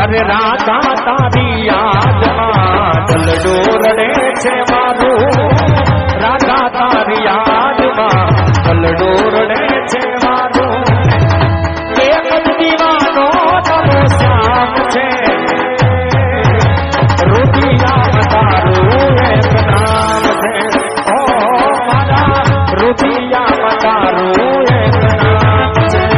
अरे राधा तारी याद में दलडो रड़े छे मारू राधा तारी याद में दलडो रड़े छे मारू एक दीवानो तनो श्याम छे रुदिया मतारू एक नाम छे ओ मारा रुदिया मतारू एक नाम छे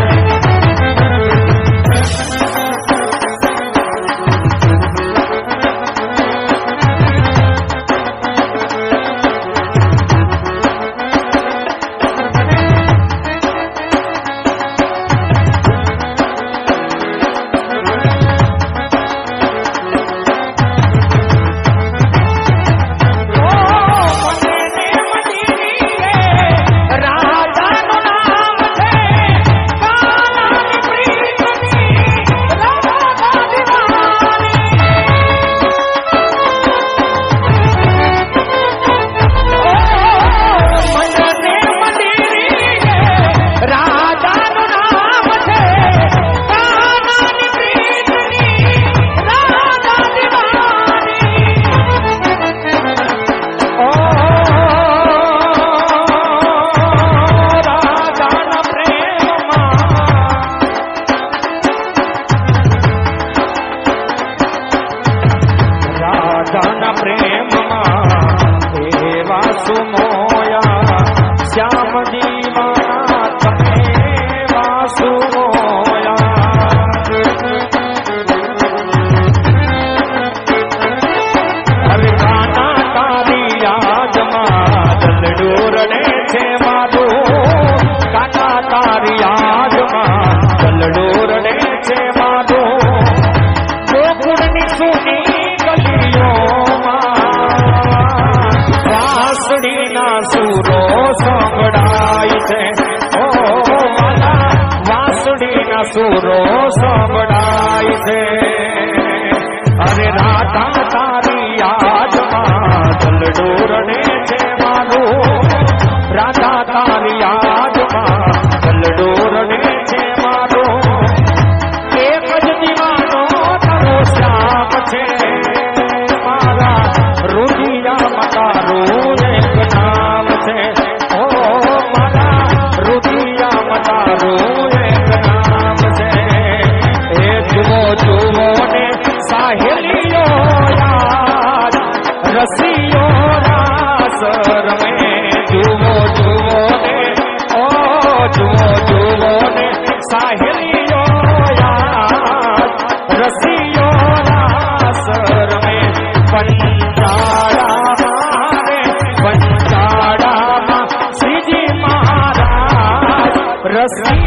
सुरो सबड़ाई से अरे राधा तारी याद में दलडो रड़े छे मारू राधा तारी याद में दलडो रड़े छे मारू एक ज दीवानो तारो श्याम छे मारा रुदिया मतारू एक नाम छे ओ मारा रुदिया मतारू जुमो ने साहेलियो याद रसियो रास रमे जुमो ने ओ जुमो ने साहेलियो याद रसियो रास रमे पंचाड़ा श्रीजी महाराज रसी